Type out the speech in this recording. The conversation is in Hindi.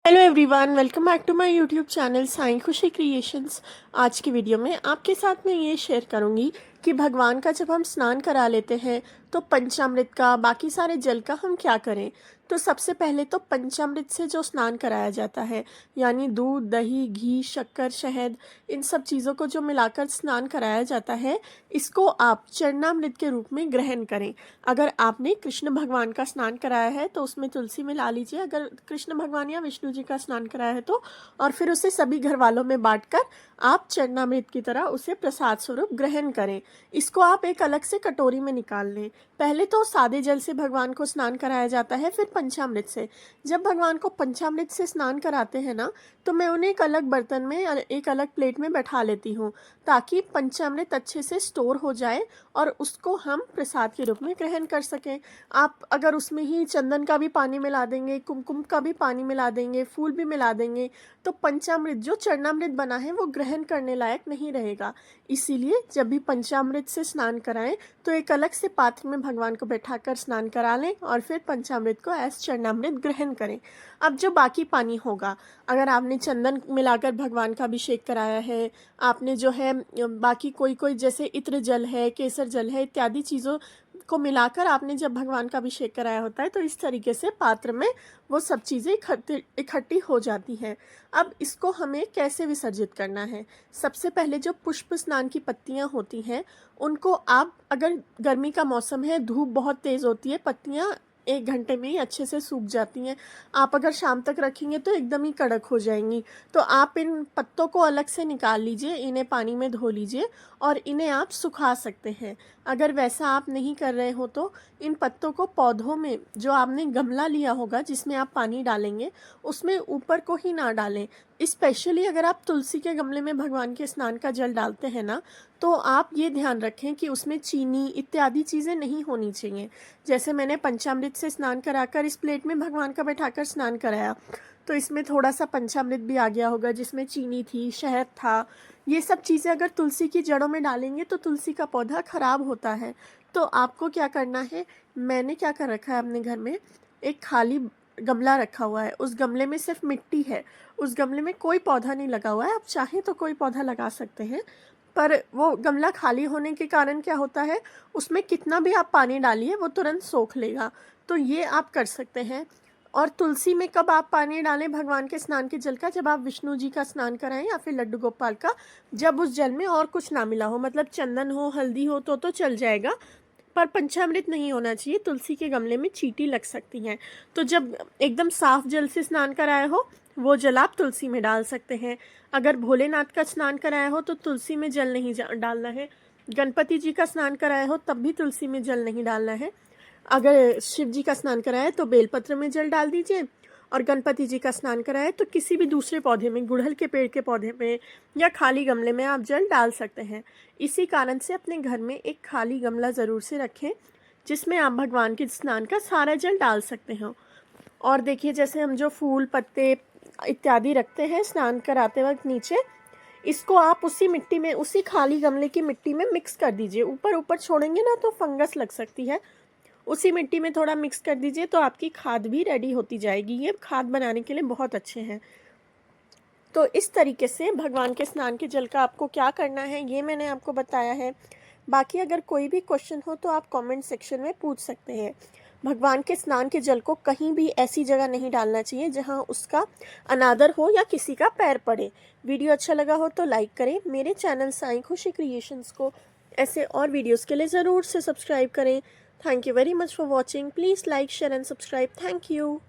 Hello everyone, welcome back to my YouTube channel Sai Khushi creations. आज की वीडियो में आपके साथ मैं ये शेयर करूंगी कि भगवान का जब हम स्नान करा लेते हैं तो पंचामृत का, बाकी सारे जल का हम क्या करें। तो सबसे पहले तो पंचामृत से जो स्नान कराया जाता है, यानी दूध, दही, घी, शक्कर, शहद, इन सब चीज़ों को जो मिलाकर स्नान कराया जाता है, इसको आप चरणामृत के रूप में ग्रहण करें। अगर आपने कृष्ण भगवान का स्नान कराया है तो उसमें तुलसी मिला लीजिए, अगर कृष्ण भगवान या विष्णु जी का स्नान कराया है तो, और फिर उसे सभी घर वालों में बांटकर आप चरणामृत की तरह उसे प्रसाद स्वरूप ग्रहण करें। इसको आप एक अलग से कटोरी में निकाल लें। पहले तो सादे जल से भगवान को स्नान कराया जाता है, फिर पंचामृत से। जब भगवान को पंचामृत से स्नान कराते हैं ना, तो मैं उन्हें एक अलग बर्तन में, एक अलग प्लेट में बैठा लेती हूँ, ताकि पंचामृत अच्छे से स्टोर हो जाए और उसको हम प्रसाद के रूप में ग्रहण कर सकें। आप अगर उसमें ही चंदन का भी पानी मिला देंगे, कुमकुम का भी पानी मिला देंगे, फूल भी मिला देंगे, तो पंचामृत जो चरणामृत बना है वो ग्रहण करने लायक नहीं रहेगा। इसीलिए जब भी पंचामृत से स्नान कराएं तो एक अलग से पात्र में भगवान को बैठाकर स्नान करा लें और फिर पंचामृत को एज चरणामृत ग्रहण करें। अब जो बाकी पानी होगा, अगर आपने चंदन मिलाकर भगवान का अभिषेक कराया है, आपने जो है बाकी कोई कोई जैसे इत्र जल है, केसर जल है, इत्यादि चीज़ों को मिलाकर आपने जब भगवान का अभिषेक कराया होता है, तो इस तरीके से पात्र में वो सब चीज़ें इकट्ठी हो जाती हैं। अब इसको हमें कैसे विसर्जित करना है। सबसे पहले जो पुष्प स्नान की पत्तियां होती हैं, उनको आप, अगर गर्मी का मौसम है, धूप बहुत तेज़ होती है, पत्तियां 1 घंटे में ही अच्छे से सूख जाती हैं। आप अगर शाम तक रखेंगे तो एकदम ही कड़क हो जाएंगी। तो आप इन पत्तों को अलग से निकाल लीजिए, इन्हें पानी में धो लीजिए और इन्हें आप सुखा सकते हैं। अगर वैसा आप नहीं कर रहे हो तो इन पत्तों को पौधों में, जो आपने गमला लिया होगा जिसमें आप पानी डालेंगे, उसमें ऊपर को ही ना डालें। स्पेशली अगर आप तुलसी के गमले में भगवान के स्नान का जल डालते हैं ना, तो आप ये ध्यान रखें कि उसमें चीनी इत्यादि चीज़ें नहीं होनी चाहिए। जैसे मैंने पंचामृत से स्नान कराकर इस प्लेट में भगवान का बैठाकर स्नान कराया, तो इसमें थोड़ा सा पंचामृत भी आ गया होगा जिसमें चीनी थी, शहद था। ये सब चीज़ें अगर तुलसी की जड़ों में डालेंगे तो तुलसी का पौधा खराब होता है। तो आपको क्या करना है, मैंने क्या कर रखा है अपने घर में, एक खाली गमला रखा हुआ है, उस गमले में सिर्फ मिट्टी है, उस गमले में कोई पौधा नहीं लगा हुआ है। आप चाहें तो कोई पौधा लगा सकते हैं, पर वो गमला खाली होने के कारण क्या होता है, उसमें कितना भी आप पानी डालिए वो तुरंत सोख लेगा। तो ये आप कर सकते हैं। और तुलसी में कब आप पानी डालें भगवान के स्नान के जल का, जब आप विष्णु जी का स्नान कराएं या फिर लड्डू गोपाल का, जब उस जल में और कुछ ना मिला हो, मतलब चंदन हो, हल्दी हो, तो चल जाएगा, पर पंचामृत नहीं होना चाहिए। तुलसी के गमले में चींटी लग सकती हैं। तो जब एकदम साफ जल से स्नान कराए हो, वो जल आप तुलसी में डाल सकते हैं। अगर भोलेनाथ का स्नान कराया हो तो तुलसी में जल नहीं डालना है। गणपति जी का स्नान कराया हो तब भी तुलसी में जल नहीं डालना है। अगर शिव जी का स्नान कराए तो बेलपत्र में जल डाल दीजिए, और गणपति जी का स्नान कराए तो किसी भी दूसरे पौधे में, गुड़हल के पेड़ के पौधे में या खाली गमले में आप जल डाल सकते हैं। इसी कारण से अपने घर में एक खाली गमला ज़रूर से रखें जिसमें आप भगवान के स्नान का सारा जल डाल सकते हो। और देखिए, जैसे हम जो फूल पत्ते इत्यादि रखते हैं स्नान कराते वक्त नीचे, इसको आप उसी मिट्टी में, उसी खाली गमले की मिट्टी में मिक्स कर दीजिए। ऊपर ऊपर छोड़ेंगे ना तो फंगस लग सकती है। उसी मिट्टी में थोड़ा मिक्स कर दीजिए तो आपकी खाद भी रेडी होती जाएगी। ये खाद बनाने के लिए बहुत अच्छे हैं। तो इस तरीके से भगवान के स्नान के जल का आपको क्या करना है ये मैंने आपको बताया है। बाकी अगर कोई भी क्वेश्चन हो तो आप कमेंट सेक्शन में पूछ सकते हैं। भगवान के स्नान के जल को कहीं भी ऐसी जगह नहीं डालना चाहिए जहां उसका अनादर हो या किसी का पैर पड़े। वीडियो अच्छा लगा हो तो लाइक करें। मेरे चैनल साईं खुशी क्रिएशंस को ऐसे और वीडियोस के लिए ज़रूर से सब्सक्राइब करें। Thank you very much for watching. Please like, share and subscribe. Thank you.